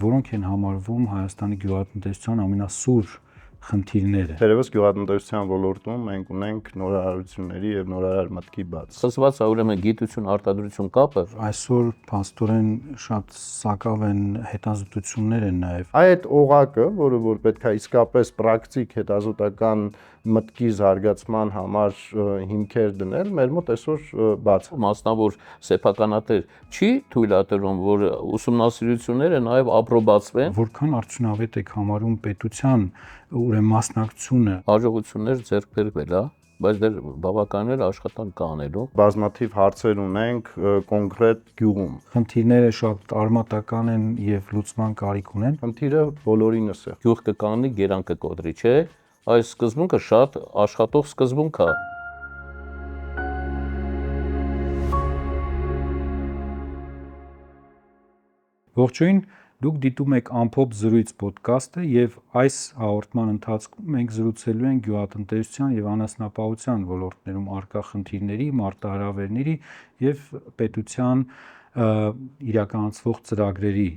Որոնք են համարվում Հայաստանի գյուղատնտեսության ամենասուր խնդիրները։ Թերևս գյուղատնտեսության ոլորտում մենք ունենք նորարարությունների եւ նորարար մտքի բաց։ Խզված է ուրեմն գիտություն-արտադրություն կապը։ Այսօր փաստորեն շատ սակավ են հետազոտություններ են նաեւ։ Այդ օղակը, որ պետք է իսկապես պրակտիկ հետազոտական մտքի զարգացման համար հիմքեր դնել, մեր մոտ այսօր բաց է։ Մասնավոր սեփականատեր չի թույլատրում, որ ուսումնասիրությունները նաեւ ապրոբացվեն։ Որքան արդյունավետ եք համարում պետության ուրեմն մասնակցությունը։ Հաջողություններ ձեռք բերվել է, բայց դեռ բավականին աշխատանք կա անելու։ Բազմաթիվ հարցեր ունենք կոնկրետ գյուղում։ Խնդիրները շատ արմատական են եւ լուծման կարիք ունեն։ Խնդիրը բոլորինս է։ Գյուղ կկանգնի, գերան կկոտրի, չէ՞։ Այս սկզբունքը շատ աշխատող սկզբունք է։ Ողջույն, դուք դիտում եք Ամփոփ զրույց ոդկասթը եւ այս հաղորդման ընթացքում մենք զրուցելու ենք գյուղատնտեսության եւ անասնապահության ոլորտներում առկա խնդիրների, մարտահրավերների եւ պետության իրականացվող ծրագրերի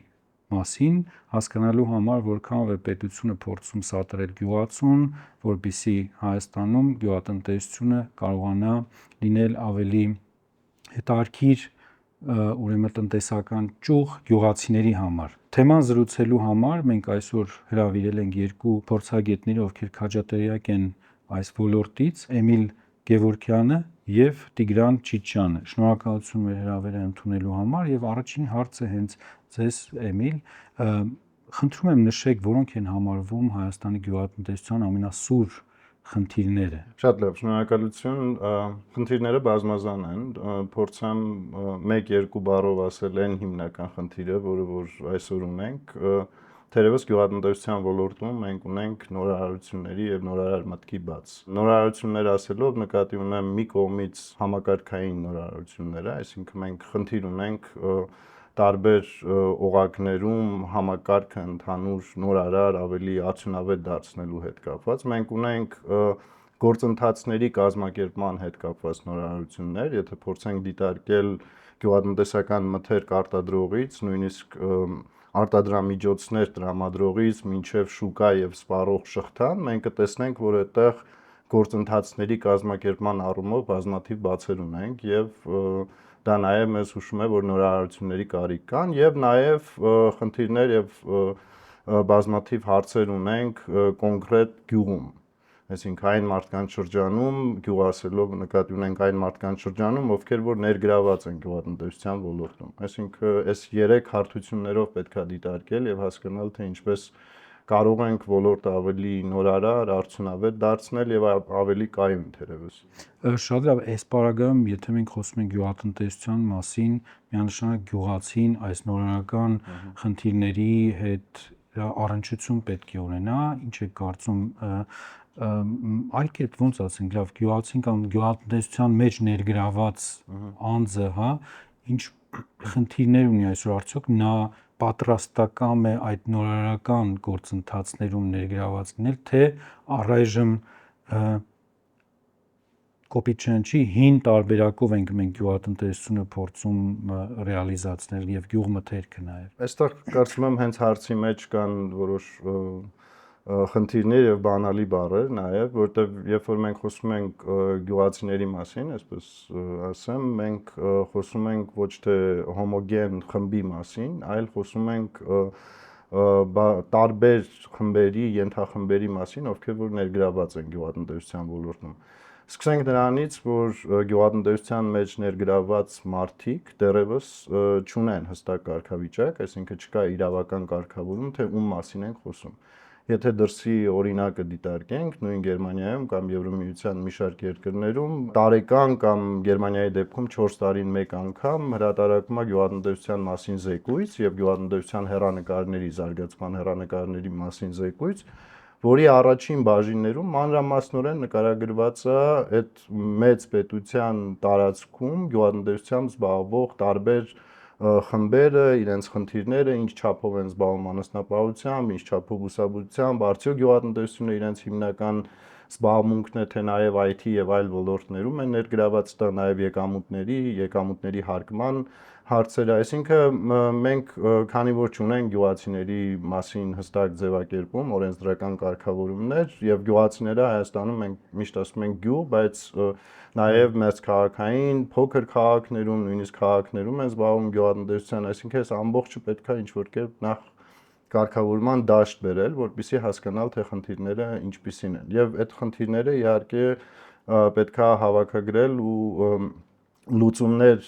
մասին, հասկանալու համար, որքանով է պետությունը փորձում սատարել գյուղացուն, որպեսզի Հայաստանում գյուղատնտեսությունը կարողանա լինել ավելի հետաքրքիր ուրեմն տնտեսական ճյուղ գյուղացիների համար։ Թեման զրուցելու համար մենք այսօր հրավիրել ենք երկու փորձագետների, ովքեր քաջատեղյակ են այս ոլորտից, Էմիլ Գևորգյանը եւ Տիգրան Չիչյանը։ Շնորհակալություն մեր հրավերը ընդունելու համար եւ առաջին հարցը հենց ձեզ Էմիլ, խնդրում եմ նշեք, որոնք են համարվում Հայաստանի գյուղատնտեսության ամենասուր խնդիրները։ Շատ լավ, շնորհակալություն։ Խնդիրները բազմազան են, փորձեմ 1-2 բառով ասել այն հիմնական խնդիրը, որ այսօր ունենք, թերևս գյուղատնտեսության ոլորտում մենք ունենք նորարարությունների եւ նորարար մտքի բաց։ Նորարարություններ ասելով նկատի ունեմ մի կողմից համակարգային նորարարությունները, այսինքն մենք խնդիր ունենք տարբեր օղակներում համակարգը ընդհանուր նորարար ավելի արդյունավետ դարձնելու հետ կապված։ Մենք ունենք գործընթացների կազմակերպման հետ կապված նորարարություններ, եթե փորձենք դիտարկել գյուղատնտեսական մթերք արտադրողից, նույնիսկ արտադրամիջոցներ տրամադրողից մինչև շուկա եւ սպառող շղթան, մենք կտեսնենք, որ այդտեղ գործընթացների կազմակերպման առումով բազմաթիվ բացեր ունենք եւ դա նաեւ մեզ հուշում է, որ նորարարությունների կարիք կան եւ նաեւ խնդիրներ եւ բազմաթիվ հարցեր ունենք կոնկրետ գյուղում։ Այսինքն այն մարդկանց շրջանում, գյուղ ասելով նկատի ունենք այն մարդկանց շրջանում, ովքեր որ ներգրաված են գյուղատնտեսության ոլորտում։ Այսինքն այս 3 հարթություններով պետք է դիտարկել եւ հասկանալ, թե ինչպես կարող ենք ոլորտը ավելի նորարար, արդյունավետ դարձնել եւ ավելի կայուն թերևս։ Շատ լավ, այս պարագայում, եթե մենք խոսում ենք գյուղատնտեսության մասին, միանշանակ գյուղացին այս նորարարական խնդիրների հետ առնչություն պետք է ունենա, ինչ է կարծում այլ կերպ ոնց ասենք, լավ, գյուղացին կամ գյուղատնտեսության մեջ ներգրաված անձը, հա, ինչ խնդիրներ ունի այսօր, արդյոք նա պատրաստակամ է այդ նորարարական գործընթացներում ներգրաված լինել, թե առայժմ կոպիտ չնչի հին տարբերակով ենք մենք գյուղատնտեսությունը փորձում ռեալիզացնել եւ գյուղմթերքը նաեւ։ Այստեղ կարծում եմ հենց հարցի մեջ կան որոշ խնդիրներ եւ բանալի բառեր նաեւ, որտեղ երբ որ մենք խոսում ենք գյուղացիների մասին, այսպես ասեմ, մենք խոսում ենք ոչ թե հոմոգեն խմբի մասին, այլ խոսում ենք տարբեր խմբերի, ենթախմբերի մասին, ովքեր որ ներգրաված են գյուղատնտեսության ոլորտում։ Սկսենք նրանից, որ գյուղատնտեսության մեջ ներգրաված մարդիկ դեռևս չունեն հստակ կարգավիճակ, այսինքն չկա իրավական կարգավորում, թե ում մասին ենք խոսում։ Եթե դրսի օրինակը դիտարկենք, նույն Գերմանիայում կամ Եվրամիության մի շարք երկրներում տարեկան կամ Գերմանիայի դեպքում 4 տարին մեկ անգամ հրատարակվում է գյուղատնտեսության մասին զեկույց եւ գյուղատնտեսության հեռանկարների զարգացման հեռանկարների մասին զեկույց, որի առաջին բաժիններում մանրամասնորեն նկարագրված է այդ մեծ պետության տարածքում գյուղատնտեսությամբ զբաղվող տարբեր խմբերը, իրենց խնդիրները, ինչ չափով են զբաղվում անասնապահությամբ, ինչ չափով բուսաբուծությամբ, արդյոք գյուղատնտեսությունը իրենց հիմնական զբաղմունքն է, թե նաև IT եւ այլ ոլորտներում են ներգրաված, դա նաև եկամուտների հարկման հարցերը, այսինքն մենք քանի որ չունենք գյուղացիների մասին հստակ ձևակերպում, օրենսդրական կարգավորումներ եւ գյուղացիները Հայաստանում մենք միշտ ասում ենք գյուղ, բայց նաեւ մեծ քաղաքային, փոքր քաղաքներում, նույնիսկ քաղաքներում են զբաղվում գյուղատնտեսության, այսինքն այս ամբողջը պետքա ինչ-որ կերպ նախ կարգավորման դաշտ բերել, որպեսզի հասկանալ թե խնդիրները ինչպիսին են եւ այդ խնդիրները իհարկե պետքա հավաքագրել ու լուծումներ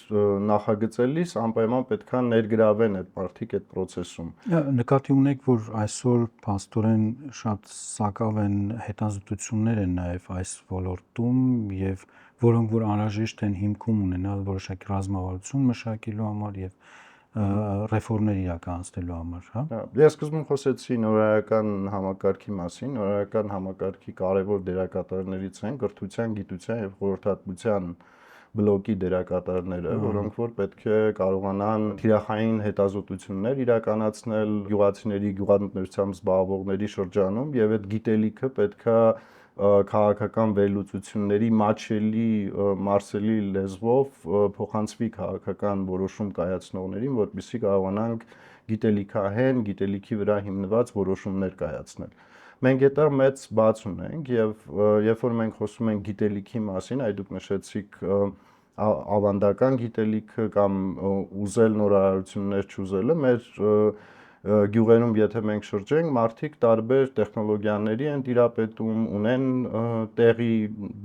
նախագծելիս անպայման պետքա ներգրավեն այդ մարդիկ այդ process-ում։ Նկատի ունեք, որ այսօր փաստորեն շատ սակավ են հետազոտություններ են նաև այս ոլորտում եւ որոնք որ անհրաժեշտ են հիմքում ունենալ որոշակի ռազմավարություն մշակելու համար եւ ռեֆորմներ իրականացնելու համար, հա։ Ես սկզբում խոսեցի նորարարական համակարգի մասին, նորարարական համակարգի կարևոր դերակատարներից են կրթության, գիտության եւ խորհրդատվության բլոկի դերակատարները, որոնք որ պետք է կարողանան թիրախային հետազոտություններ իրականացնել գյուղացիների գյուղատնտեսությամբ զբաղվողների շրջանում եւ այդ գիտելիքը պետքա քաղաքական վերլուծությունների մաչելի մարսելի լեզվով փոխանցվի քաղաքական որոշում կայացնողներին, որպեսզի կարողանանք գիտելիքահեն, գիտելիքի վրա հիմնված որոշումներ կայացնել։ Մենք այդտեղ մեծ բաց ունենք եւ երբ որ մենք խոսում ենք գիտելիքի մասին, այ դուք նշեցիք ավանդական գիտելիքը կամ ուզել նորարարություններ չուզելը, մեր գյուղերում եթե մենք շրջենք, մարդիկ տարբեր տեխնոլոգիաների են տիրապետում, ունեն տեղի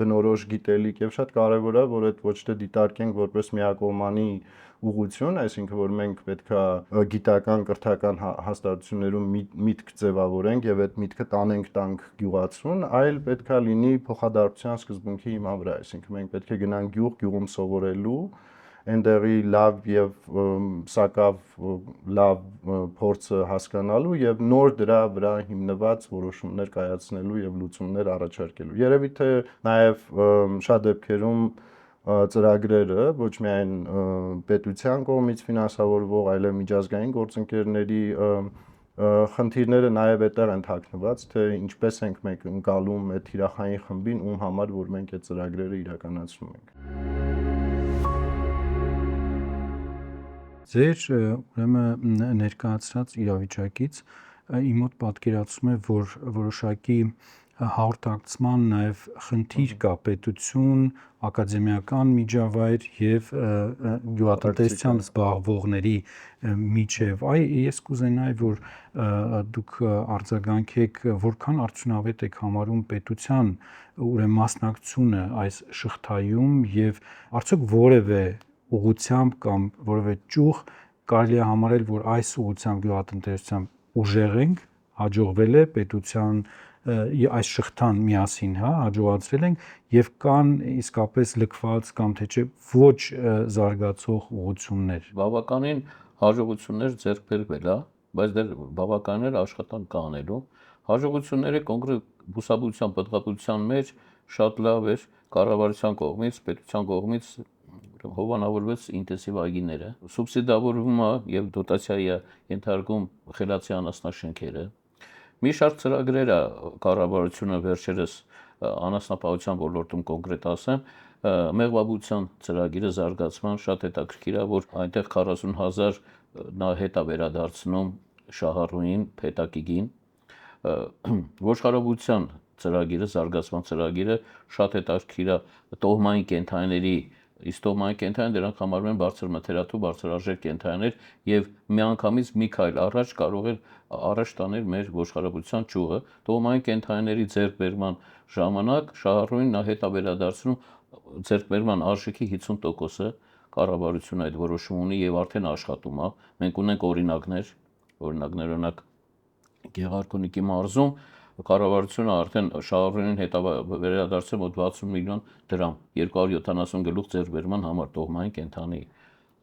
բնորոշ գիտելիք եւ շատ կարեւոր է, որ այդ ոչ թե դիտարկենք որպես միակողմանի ուղղություն, այսինքն որ մենք պետքա գիտական կրթական հաստատություններում միտք ձևավորենք եւ այդ միտքը տանք գյուղացուն, այլ պետքա լինի փոխադարձության սկզբունքի հիման վրա, այսինքն մենք պետք է գնանք գյուղում սովորելու, այնտեղի լավ եւ սակավ լավ փորձը հասկանալու եւ նոր դրա վրա հիմնված որոշումներ կայացնելու եւ լուծումներ առաջարկելու։ Երևի թե նաեւ շատ դեպքերում ծրագրերը ոչ միայն պետության կողմից ֆինանսավորվող, այլև միջազգային գործընկերների խնդիրները նաև այդտեղ են թաքնված, թե ինչպես ենք մենք ընկալում այդ թիրախային խմբին, ում համար որ մենք այդ ծրագրերը իրականացնում ենք։ Ձեր ուրեմն ներկայացրած իրավիճակից իմ մոտ պատկերացում է, որ որոշակի հաղորդակցման նաև խնդիր կա պետություն, ակադեմիական միջավայր եւ գյուղատնտեսությամբ զբաղվողների միջև։ Ես կուզենայի, որ դուք արձագանքեք, որքան արդյունավետ եք համարում պետության ուրեմն մասնակցությունը այս շղթայում եւ արդյոք որևէ ուղղությամբ կամ որևէ ճյուղ կարելի է համարել, որ այս ուղղությամբ գյուղատնտեսությամբ ուժեղ ենք, հաջողվել է պետության այս շղթան միասին, հա, հաջողացրել ենք եւ կան իսկապես լքված կամ թե չէ ոչ զարգացող ուղղություններ։ Բավականին հաջողություններ ձեռք բերվել է, բայց դեռ բավականին աշխատանք կա անելու։ Հաջողությունները կոնկրետ բուսաբուծության պատգամության մեջ շատ լավ էր կառավարության կողմից, պետության կողմից հովանավորվեց ինտենսիվ այգիները, սուբսիդավորվում է եւ դոտացիայի է ենթարկում խելացի անասնաշենքերը։ Մի շարք ծրագրեր է կառավարությունը վերջերս անասնապահության ոլորտում կոնկրետ ասեմ, մեղվաբուծության ծրագիրը զարգացման շատ հետաքրքիր է, որ այնտեղ 40,000 նա հետ է վերադարձնում շահառուին, փետակիգին, ոչխարաբուծության ծրագիրը, զարգացման ծրագիրը շատ հետաքրքիր է տոհմային կենդանիների, իսկ տոհմային կենդանիները դրանք համարվում են բարձր մթերատու, բարձրարժեք կենդանիներ եւ միանգամից մի քայլ առաջ կարող է առաջ տանել մեր ոչխարաբուծության ճյուղը, տոհմային կենդանիների ձեռքբերման ժամանակ շահառուին նա հետ է վերադարձնում ձեռքբերման արժեքի 50%-ը կառավարությունը այդ որոշում ունի եւ արդեն աշխատում է։ Մենք ունենք օրինակ օրինակ Գեղարքունիքի մարզում կառավարությունը արդեն շահառուին հետ վերադարձել մոտ 60 միլիոն դրամ 270 գլուխ ձեռքբերման համար տոհմային կենդանի։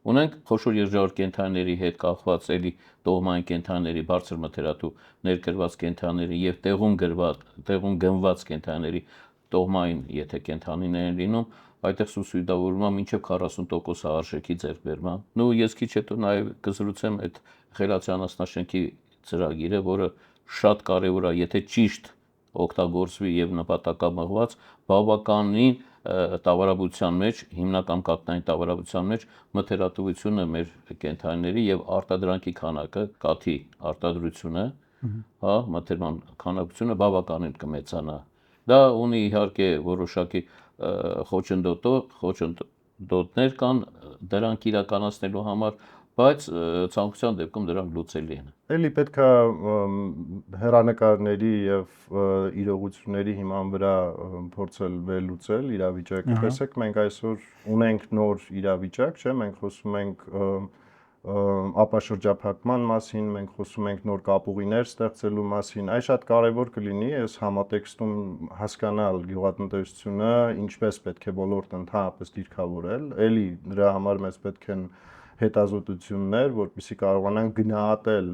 Ունենք խոշոր երջանիկ կենդանիների հետ կախված էլի տոհմային կենդանիների բարձր մթերատու ներկրված կենդանիների եւ տեղում գնված կենդանիների տոհմային, եթե կենդանիներ են լինում, այդտեղ սուբսիդավորվում է մինչև 40% արժեքի ձեռքբերման։ Նու ես քիչ հետո նաեւ կզրուցեմ այդ խելացի անասնաշենքի ծրագիրը, որը շատ կարեւոր է, եթե ճիշտ օգտագործվի եւ նպատակամղված, բավականին տավարաբուծության մեջ, հիմնական կաթնային տավարաբուծության մեջ մթերատվությունը մեր կենդանիների եւ արտադրանքի քանակը, կաթի արտադրությունը, հա, մթերման քանակությունը բավականին կմեծանա։ Դա ունի իհարկե որոշակի խոչընդոտներ կան դրանք իրականացնելու համար, բայց ցանկության դեպքում դրանք լուծելի են։ Էլի պետք է հեռանկարների եւ իրողությունների հիման վրա փորձել վերլուծել իրավիճակը։ Տեսեք, մենք այսօր ունենք նոր իրավիճակ, չէ՞, մենք խոսում ենք ապաշրջափակման մասին, մենք խոսում ենք նոր կապուղիներ ստեղծելու մասին։ Այս շատ կարևոր կլինի այս համատեքստում հասկանալ գյուղատնտեսությունը, ինչպես պետք է ոլորտը ընդհանրապես դիրքավորել։ Էլի դրա համար մեզ պետք են հետազոտություններ, որպեսզի կարողանանք գնահատել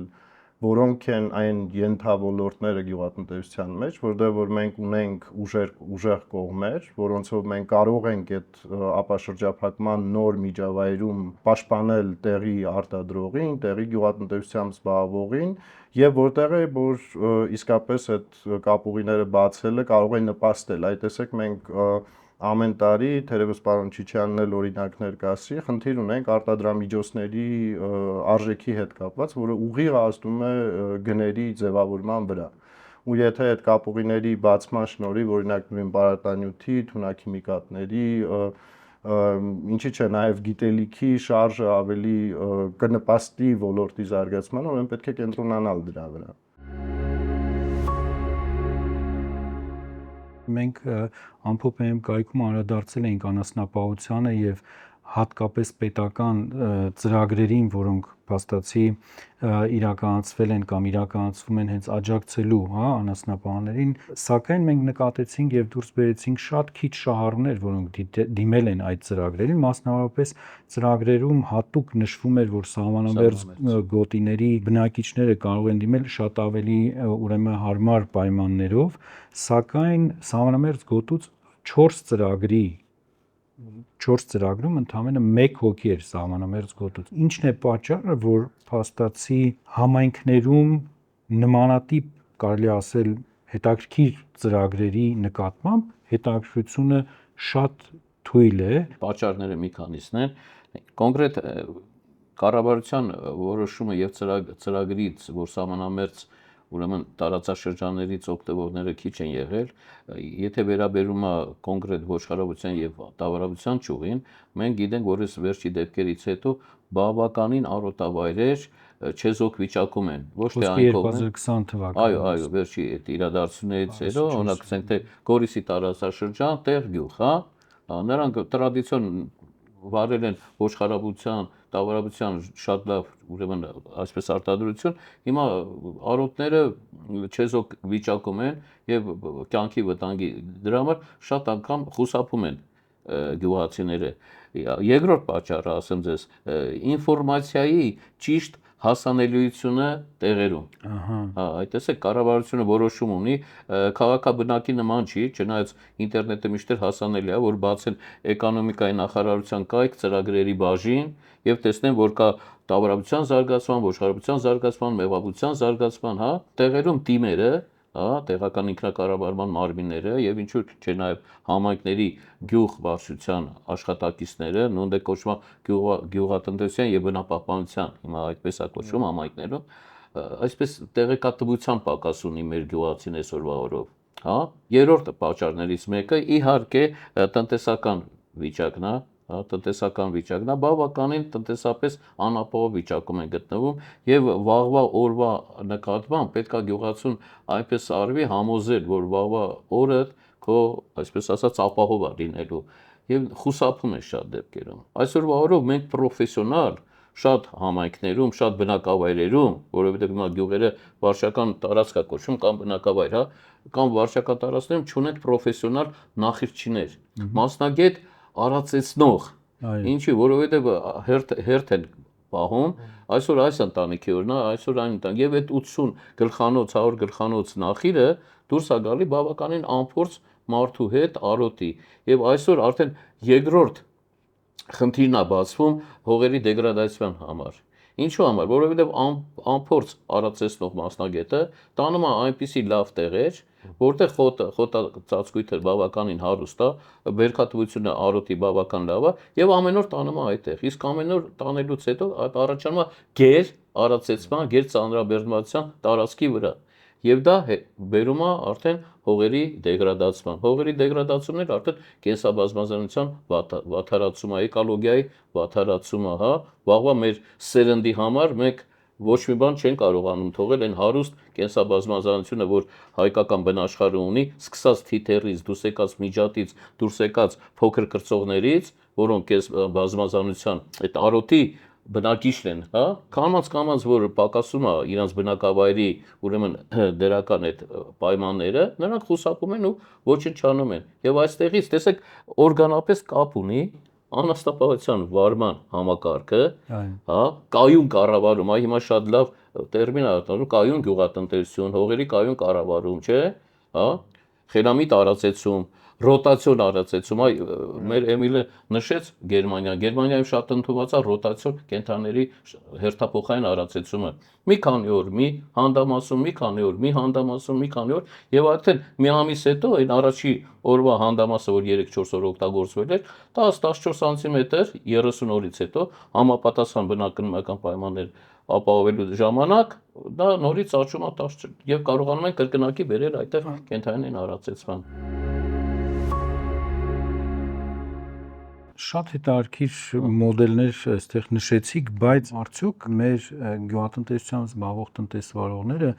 որոնք են այն ենթավորորդները գյուղատնտեսության մեջ, որտեղ որ մենք ունենք ուժեղ կողմեր, որոնցով մենք կարող ենք այդ ապաշրջափակման նոր միջավայրում պաշտպանել տեղի արտադրողին, տեղի գյուղատնտեսությամբ զբաղվողին, եւ որտեղ է որ իսկապես այդ կապուղիները բացելը կարող է նպաստել։ Այդ տեսեք մենք ամեն տարի, թերևս պարոն Չիչյանն էլ օրինակներ կասի, խնդիր ունենք արտադրամիջոցների արժեքի հետ կապված, որը ուղիղ ազդում է գների ձևավորման վրա։ Ու եթե այդ կապուղիների բացման շնորհիվ, օրինակ նույն պարարտանյութի, թունաքիմիկատների, ինչի՞ չէ, նաև գիտելիքի շարժը ավելի կնպաստի ոլորտի զարգացմանը, ուրեմն պետք է կենտրոնանալ դրա վրա։ Մենք ամփոփ կայքում անդրադարձել էինք անասնապահությանը եւ հատկապես պետական ծրագրերին, որոնք փաստացի իրականացվել են կամ իրականացվում են հենց աջակցելու, հա, անասնապահներին, սակայն մենք նկատեցինք եւ դուրս բերեցինք շատ քիչ շահառուներ, որոնք դիմել են այդ ծրագրերին, մասնավորապես ծրագրերում հատուկ նշվում էր, որ սահմանամերձ գոտիների բնակիչները կարող են դիմել շատ ավելի ուրեմն հարմար պայմաններով, սակայն սահմանամերձ գոտուց 4 ծրագրում ընդամենը 1 հոգի էր սահմանամերձ գոտուց։ Ինչն է պատճառը, որ փաստացի համայնքներում նմանատիպ, կարելի ասել, հետաքրքիր ծրագրերի նկատմամբ հետաքրքրությունը շատ թույլ է։ Պատճառները մի քանիսն են։ Կոնկրետ կառավարության որոշումը եւ ծրագրից, որ սահմանամերձ ուրեմն տարածաշրջաններից օգտվողները քիչ են եղել, եթե վերաբերում է կոնկրետ ոչխարաբուծության եւ տավարաբուծության ճյուղին, մենք գիտենք, որ այս վերջի դեպքերից հետո բավականին արոտավայրեր չեզոք վիճակում են, ոչ թե այն կողմը 2020 թվականին։ Այո, վերջի այդ իրադարձություններից հետո, օրինակ ասենք թե Գորիսի տարածաշրջան, տեղ գյուղ, հա, նրանք տրադիցիոն վարել են ոչխարաբուծության, տավարաբուծության շատ լավ, ուրեմն այսպես արտադրություն, հիմա արոտները չեզոք վիճակում են եւ կյանքի վտանգի դրա համար շատ անգամ խուսափում են գյուղացիները։ Երկրորդ պատճառը, ասեմ ձեզ, ինֆորմացիայի ճիշտ հասանելիությունը տեղերում։ Հա, այդ տեսեք, կառավարությունը որոշում ունի, քաղաքաբնակի նման չի, չնայած ինտերնետը միշտ հասանելի է, որ բացեն էկոնոմիկայի նախարարության կայք, ծրագրերի բաժին եւ տեսնեն, որ կա տավարաբուծության զարգացման, ոչխարաբուծության զարգացման, մեղվաբուծության զարգացման, հա, տեղերում թիմերը, հա, տեղական ինքնակառավարման մարմինները եւ ինչու՞ չէ նաեւ համայնքների գյուղ վարչության աշխատակիցները, նույն դե կոչվում գյուղատնտեսության եւ բնապահպանության, հիմա այդպես է կոչվում համայնքներում, այսպես տեղեկատվության պակաս ունի մեր գյուղացին այսօրվա օրով, հա։ Երրորդ պատճառներից մեկը իհարկե տնտեսական վիճակն է, հա, տնտեսական վիճակն է, բավականին տնտեսապես անապահով վիճակում են գտնվում եւ վաղվա օրվա նկատմամբ պետք է գյուղացուն այնպես արվի համոզել, որ վաղվա օրը քո, այսպես ասած, ապահով է լինելու եւ խուսափում է շատ դեպքերում։ Այսօրվա օրով մենք պրոֆեսիոնալ շատ համայնքներում, շատ բնակավայրերում, որովհետեւ հիմա գյուղերը վարչական տարածք է կոչվում կամ բնակավայր, հա, կամ վարչական տարածքներում չունեն պրոֆեսիոնալ նախիջիներ, մասնագետ արածեցնող, ինչի, որովհետեւ հերթ են պահում, այսօր այս ընտանիքի օրն է, այսօր այն ընտանիք, եւ այդ 80 գլխանոց, 100 գլխանոց նախիրը դուրս է գալի բավականին անփորձ մարդու հետ արոտի, եւ այսօր արդեն երկրորդ խնդիրն է բացվում հողերի դեգրադացիան համար։ Ինչու համար, որովհետև անփորձ արածեցնող մասնագետը տանում է այնպիսի լավ տեղեր, որտեղ խոտածածկույթը բավականին հարուստ է, բերքատվությունը արոտի բավական լավ է եւ ամեն օր տանում է այդտեղ։ Իսկ ամեն օր տանելուց հետո առաջանում է գեր արածեցման, գեր ծանրաբեռնվածության տարածքի վրա։ Եվ դա բերում է արդեն հողերի դեգրադացման։ Հողերի դեգրադացումն էլ արդեն կենսաբազմազանության վատթարացում է, էկոլոգիայի վատթարացում է, հա, վաղվա մեր սերնդի համար մենք ոչ մի բան չեն կարողանում թողել այն հարուստ կենսաբազմազանությունը, որ հայկական բնաշխարհը ունի, սկսած թիթեռից, դուրս եկած միջատից, դուրս եկած փոքր կրծողներից, որոնք կենսաբազմազանության այդ արոտի բնակիչն են, հա, կամած որ պակասում է իրանց բնակավայրի, ուրեմն դրական այդ պայմանները, նրանք խուսափում են ու ոչնչանում են։ Եվ այստեղից տեսեք օրգանապես կապ ունի անաստապահության վարման համակարգը, հա, կայուն կառավարում, այ հիմա շատ լավ տերմին է արտադրում, կայուն գյուղատնտեսություն, հողերի կայուն կառավարում, չէ՞, հա, խելամիտ տարածեցում, ռոտացիոն տարածեցում, այ մեր Էմիլը նշեց Գերմանիայում շատ ընդունված է ռոտացիոն կենթաների հերթափոխային տարածեցումը։ Մի քանի օր մի հանդամասում, մի քանի օր մի հանդամասում, մի քանի օր եւ արդեն մի ամիս հետո այն առաջի օրվա հանդամասը, որ 3-4 օր օգտագործվել էր, 10-14 սանտիմետր 30 օրից հետո համապատասխան բնակնական պայմաններ ապահովելու ժամանակ դա նորից աճում է 10 եւ կարողանում են կրկնակի բերել այդտեղ կենթանին տարածեցման։ Շատ հետաքրքիր մոդելներ այստեղ նշեցիք, բայց արդյոք մեր գյուղատնտեսությամբ զբաղվող տնտեսվարողները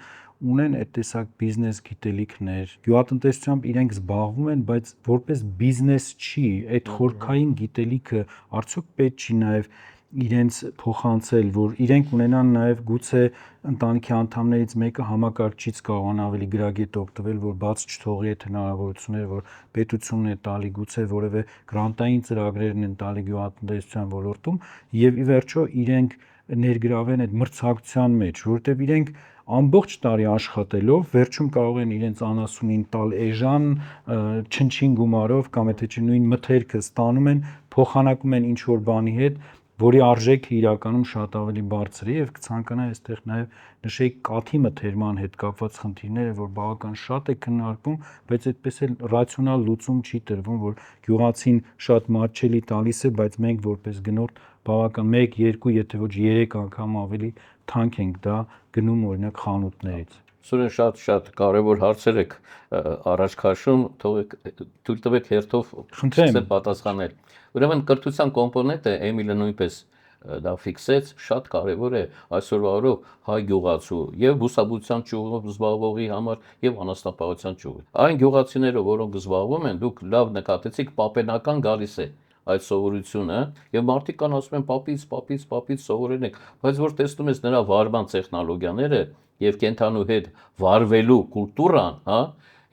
ունեն այդ տեսակ բիզնես գիտելիքներ, գյուղատնտեսությամբ իրենք զբաղվում են, բայց որպես բիզնես չի, այդ խորքային գիտելիքը արդյոք պետք չի նաև իրենց փոխանցել, որ իրենք ունենան նաև գուցե ընտանիքի անդամներից մեկը համակարգչից կարողանա ավելի գրագետ օգտվել, որ բաց չթողի այդ հնարավորությունները, որ պետությունն է տալի, գուցե որևէ գրանտային ծրագրերն են տալի գյուղատնտեսության ոլորտում, եւ ի վերջո իրենք ներգրավեն այդ մրցակցության մեջ, որովհետեւ իրենք ամբողջ տարի աշխատելով վերջում կարող են իրենց անասունին տալ էժան չնչին գումարով կամ եթե չէ նույն մթերքը ստանում են, փոխանակում են ինչ որ բանի հետ, որի արժեքը իրականում շատ ավելի բարձր է եւ կցանկանայի այստեղ նաեւ նշեի կաթի մթերման հետ կապված խնդիրները, որ բավական շատ է քննարկվում, բայց այդպես էլ ռացիոնալ լուծում չի տրվում, որ գյուղացին շատ մատչելի տալիս է, բայց մենք որպես գնորդ բավական 1-2, եթե ոչ 3 անգամ ավելի թանկ ենք դա գնում օրինակ խանութներից։ Սուրեն շատ կարևոր հարցեր եք առաջ քաշում, թույլ տվեք հերթով սկսել պատասխանել։ Ուրեմն կրթության կոմպոնենտը Էմիլը նույնպես դա ֆիքսեց, շատ կարևոր է այսօրվա օրով հայ գյուղացու եւ բուսաբուծության ճյուղով զբաղվողի համար եւ անասնապահության ճյուղի։ Այն գյուղացիները, որոնք զբաղվում են, դուք լավ նկատեցիք, պապենական գալիս է այդ սովորությունը եւ մարդիկ կան ասում են պապից սովորել եք, բայց որ տեսնում ես նրա վարման տեխնոլոգիաները եւ կենթանու հետ վարվելու կուլտուրան, հա,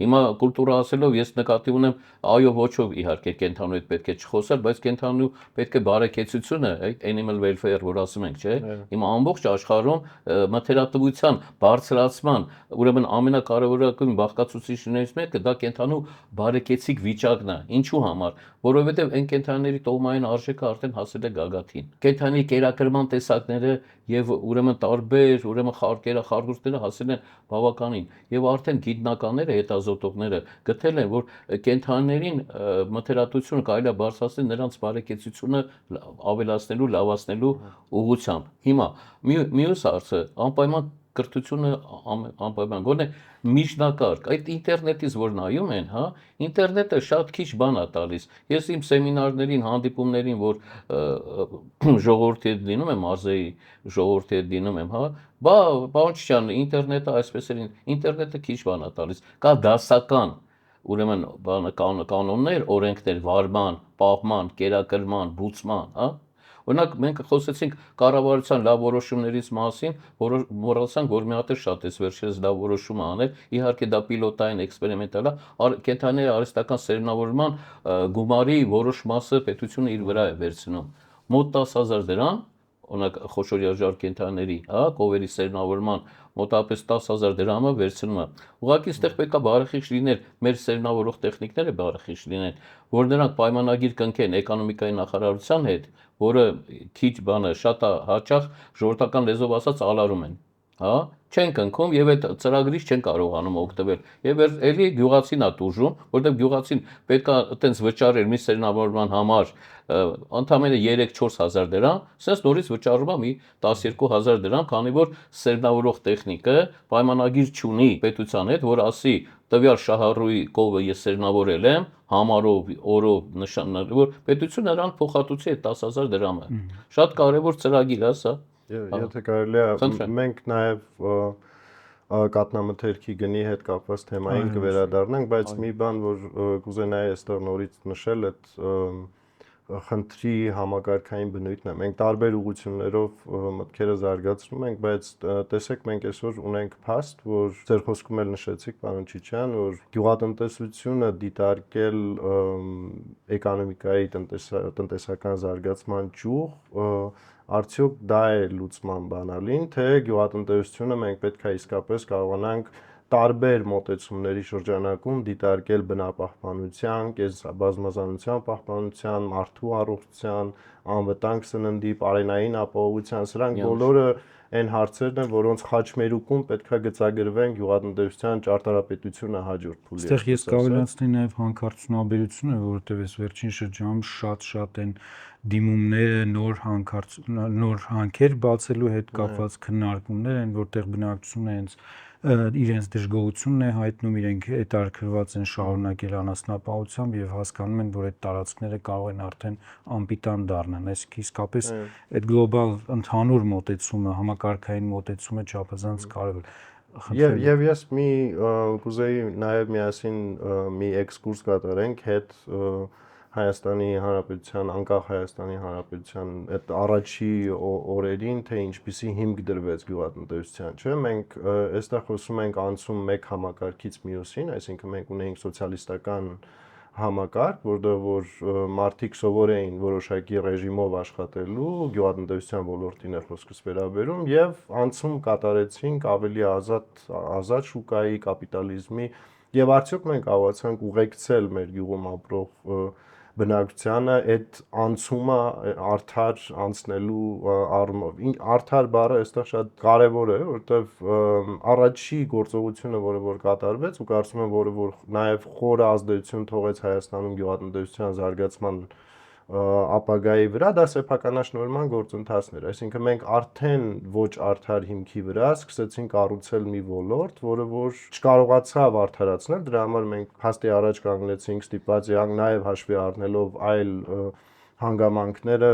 հիմա կուլտուրա ասելով ես նկատի ունեմ այո ոչով իհարկե կենթանու հետ պետք է չխոսել, բայց կենթանու պետք է բարեկեցությունը, animal welfare, որ ասում ենք, չէ՞։ Հիմա ամբողջ աշխարհում մթերատվության բարձրացման, ուրեմն ամենակարևորագույն բաղկացուցիչներից մեկը դա կենթանու բարեկեցիկ վիճակն է։ Ինչու համար, որովհետև այն կենթանիների տոհմային արժեքը արդեն հասել է գագաթին։ Կենթանի կերակրման տեսակները եւ ուրեմն տարբեր, ուրեմն խարդուրտները հասել են բավականին եւ արդեն գիտնականները, հետազոտողները գտել են, որ կենթանիներին մթերատվությունը կարելի է բարձրացնել նրանց բարեկեցությունը ավելացնելու, լավացնելու ուղղությամբ։ Հիմա մյուս հարցը անպայման կրթությունը անպայման գոնե միջնակարգ, այդ ինտերնետից որ նայում են, հա, ինտերնետը շատ քիչ բան է տալիս։ Ես իմ սեմինարներին, հանդիպումներին, որ ժողովրդի հետ լինում եմ, մարզերի ժողովրդի հետ լինում եմ, հա, բան չչան, ինտերնետը այսպես էլ ինտերնետը քիչ բան է տալիս։ Կա դասական, ուրեմն կանոններ, օրենքներ վարման, պահման, կերակրման, բուծման, հա։ Օրինակ մենք խոսեցինք կառավարության լավ որոշումներից մասին, մոռացանք, որ մի հատ է շատ էս վերջերս լավ որոշում անել, իհարկե դա պիլոտային էքսպերիմենտալ է, կենթանիների արհեստական սերմնավորման գումարի որոշ մասը պետությունը իր վրա է վերցնում։ Մոտ 10,000 դրամ, օրինակ խոշոր երաժար կենթանիների, հա, կովերի սերմնավորման մոտավորապես 10,000 դրամը վերցնում է։ Ուղղակի այստեղ պետք է բարեխիղճ լինել, մեր սերմնավորող տեխնիկները բարեխիղճ լինեն, որ նրանք պայմանագիր կնքեն էկոնոմիկայի նախարարության հետ, որը քիչ բանը շատ հաճախ ժողովրդական լեզվով ասած ալարում են, հա, չեն կնքում եւ այդ ծրագրից չեն կարողանում օգտվել։ Եվ էլի գյուղացին է տուժում, որտեղ գյուղացին պետքա այտենց վճարել մի սերնավորման համար ընդամենը 3-4,000 դրամ, ասես նորից վճարում է մի 12,000 դրամ, քանի որ սերնավորող տեխնիկը պայմանագիր չունի պետության հետ, որ ասի տվյալ շահառուի կովը ես սերնավորել եմ, համարով, օրով նշաններ, որ պետությունը նրան փոխհատուցի այդ 10,000 դրամը։ Շատ կարևոր ծրագիր է սա։ Եթե կարելի է, մենք նաև կատնամթերքի գնի հետ կապված թեմային կվերադառնանք, բայց մի բան, որ կուզենայի այստեղ նորից նշել, այդ խնդրի համակարգային բնույթն է։ Մենք տարբեր ուղղություններով մտքերը զարգացնում ենք, բայց տեսեք, մենք այսօր ունենք փաստ, որ ձեր խոսքում էլ նշեցիք, պարոն Չիչյան, որ գյուղատնտեսությունը դիտարկել էկոնոմիկայի տնտեսական զարգացման ճյուղ, արդյոք դա է լուծման բանալին, թե գյուղատնտեսությունը մենք պետք է իսկապես կարողանանք տարբեր մոտեցումների շրջանակում դիտարկել բնապահպանության, կենսաբազմազանության պահպանության, մարդու առողջության, անվտանգ սննդի, պարենային ապահովության, սրանք բոլորը այն հարցերն են, որոնց խաչմերուկում պետք է գծագրվեն գյուղատնտեսության ճարտարապետությունը հաջորդ փուլի։ Այստեղ ես կավելացնեի նաև հանքարդյունաբերությունը, որովհետև այս վերջին շրջանում շատ են դիմումները նոր հանքեր բացելու հետ կապված քննարկումներ են, որտեղ բնակչությունը հենց իրենց դժգոհությունն է հայտնում, իրենք հետաքրքրված են շարունակել անասնապահությամբ եւ հասկանում են, որ այդ տարածքները կարող են արդեն անպիտան դառնան։ Այսինքն իսկապես այդ գլոբալ ընդհանուր մոտեցումը, համակարգային մոտեցումը չափազանց կարևոր է։ Եվ ես կուզեի նաև միասին մի էքսկուրս կատարենք հետ Հայաստանի Հանրապետության, անկախ Հայաստանի Հանրապետության այդ առաջի օրերին, թե ինչպիսի հիմք դրվեց գյուղատնտեսության, չէ՞։ Մենք այստեղ խոսում ենք անցում մեկ համակարգից մյուսին, այսինքն մենք ունեինք սոցիալիստական համակարգ, որտեղ որ մարդիկ սովոր էին որոշակի ռեժիմով աշխատելու, գյուղատնտեսության ոլորտին է խոսքս վերաբերում, եւ անցում կատարեցինք ավելի ազատ շուկայի, կապիտալիզմի, եւ արդյոք մենք կարողացանք ուղեկցել մեր գյուղում ապրող բնակչությանը այդ անցումը արդար անցնելու առումով։ Արդար բառը այստեղ շատ կարևոր է, որովհետև առաջի գործողությունը, որը որ կատարվեց, ու կարծում եմ, որը որ նաև խորը ազդեցություն թողեց Հայաստանում գյուղատնտեսության զարգացման ապագայի վրա, դա սեփականաշնորհման գործընթացն էր։ Այսինքն մենք արդեն ոչ արդար հիմքի վրա սկսեցինք կառուցել մի ոլորտ, որը որ չկարողացավ արդարացնել, դրա համար մենք հաստի առաջ կանգնեցինք, ստիպված էինք նաև հաշվի առնելով այլ հանգամանքները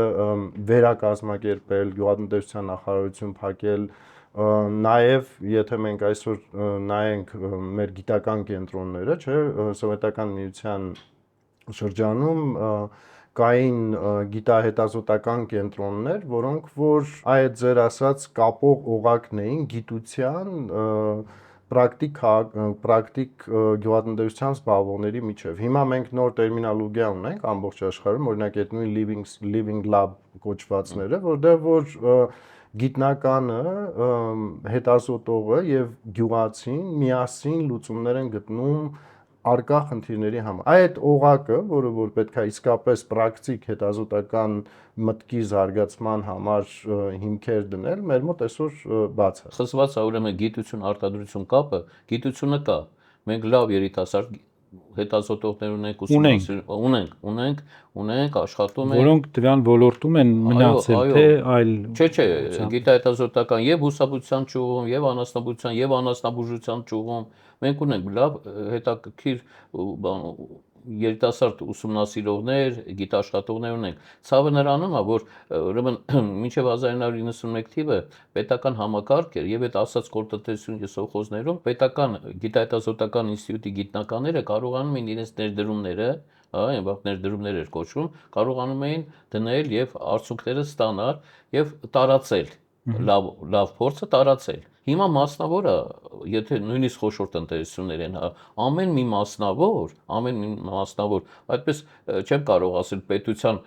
վերակազմակերպել, գյուղատնտեսության նախարարություն փակել, նաև եթե մենք այսօր նայենք մեր գիտական կենտրոնները, չէ, Սովետական միության շրջանում կային գիտահետազոտական կենտրոններ, որոնք որ այդ ձեր ասած կապող օղակն էին գիտության պրակտիկ գյուղատնտեսությամբ զբաղվողների միջև։ Հիմա մենք նոր տերմինոլոգիա ունենք ամբողջ աշխարհում, օրինակ այդ նույն living lab կոչվածները, որտեղ որ գիտնականը, հետազոտողը եւ գյուղացին միասին լուծումներ են գտնում արկա խնդիրների համար։ Այդ օղակը, որը որ պետք է իսկապես պրակտիկ հետազոտական մտքի զարգացման համար հիմքեր դնել, մեր մոտ այսօր բաց է։ Խզված է ուրեմն գիտություն արտադրություն կապը, գիտությունը կա։ Մենք լավ երիտասարդ հետազոտողներ ունենք, աշխատում են, որոնք դրան ոլորտում են մնացել, թե այլ Չէ, գիտահետազոտական եւ բուսաբուծության ճյուղում, եւ անասնաբուծության, եւ անասնաբուժության ճյուղում մենք ունենք լավ հետաքրքիր երիտասարդ ուսումնասիրողներ, գիտաշխատողներ ունենք։ Ցավը նրանում է, որ ուրեմն մինչև 1991 թիվը պետական համակարգ էր եւ այդ ասած կոլտնտեսություն սովխոզներում պետական գիտահետազոտական ինստիտուտի գիտնականները կարողանում էին իրենց ներդրումները, այն վաղ ներդրումներ էր կոչվում, կարողանում էին դնել եւ արդյունքները ստանալ եւ տարածել լավ փորձը տարածել։ Հիմա մասնավորը, եթե նույնիսկ խոշոր տնտեսություններ են, ամեն մի մասնավոր, այդպես չեմ կարող ասել պետության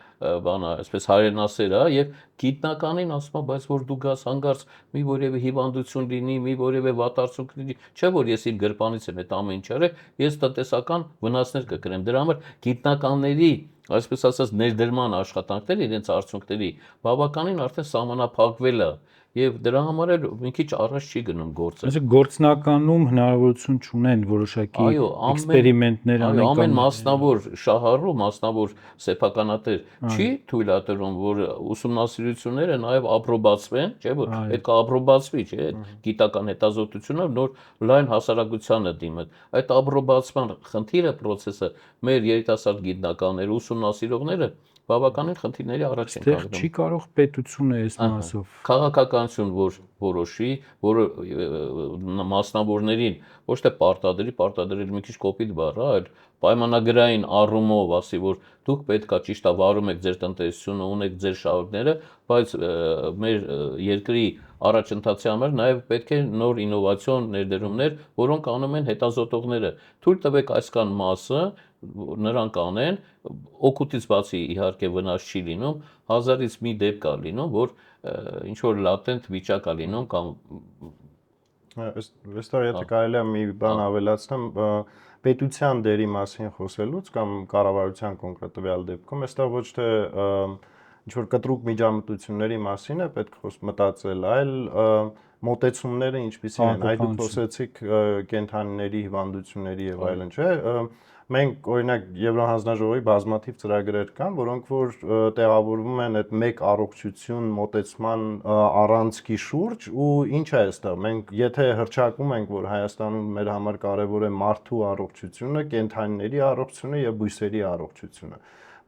բանա, այսպես հայրենասեր է եւ գիտնականին ասում է, բայց որ դու գաս հանգարց մի որևէ հիվանդություն լինի, մի որևէ վատարցունք լինի, չէ որ ես իմ գրպանից եմ այդ ամեն ինչ արել, ես տնտեսական վնասներ կկրեմ։ Դրա համար գիտնականների այսպես ասած ներդրման աշխատանքները իրենց արդյունքների բավականին արդեն սահմանափակվել է եւ դրա համար էլ մի քիչ առաջ չի գնում գործը։ Այսինքն գործնականում հնարավորություն չունեն որոշակի էքսպերիմենտներ անեն։ Ամեն մասնավոր շահառու, մասնավոր սեփականատեր չի թույլատրում, որ ուսումնասիրությունները նաեւ ապրոբացվեն, չէ՞ որ այդ կապրոբացվի, չէ՞, այդ գիտական հետազոտությունը նոր լայն հասարակությանը դիմել։ Այդ ապրոբացման խնդիրը, process-ը մեր երիտասարդ գիտնականները, ուսումնասիրողները բավականին խնդիրների առաջ են կանգնում։ Չի կարող պետությունը այս մասով քաղաքականություն որ որոշի, որը մասնավորներին ոչ թե պարտադրել մի քիչ կոպիտ բառ է, այլ պայմանագրային առումով ասի, որ դուք պետքա ճիշտ է վարում եք ձեր տնտեսությունը, ունեք ձեր շահույթները, բայց մեր երկրի առաջընթացի համար նաև պետք է նոր ինովացիոն ներդրումներ, որոնք անում են հետազոտողները։ Թույլ տվեք այսքան մասը նրանք անեն, օգուտից բացի իհարկե վնաս չի լինում, 1000-ից մի դեպք կա լինում, որ ինչ որ լատենտ վիճակ է լինում կամ այստեղ եթե կարելի է մի բան ավելացնեմ, պետության դերի մասին խոսելուց կամ կառավարության կոնկրետ տվյալ դեպքում, այստեղ ոչ թե ինչ որ կտրուկ միջամտությունների մասին է պետք մտածել, այլ մոտեցումները ինչպիսին են, այ դուք խոսեցիք կենդանիների հիվանդությունների եւ այլն, չէ՞։ Մենք օրինակ Եվրոհանձնաժողովի բազմաթիվ ծրագրեր կան, որոնք որ տեղավորվում են այդ մեկ առողջություն մոտեցման առանցքի շուրջ ու ինչ է այստեղ։ Մենք եթե հռչակում ենք, որ Հայաստանում մեր համար կարևոր է մարդու առողջությունը, կենդանիների առողջությունը եւ բույսերի առողջությունը,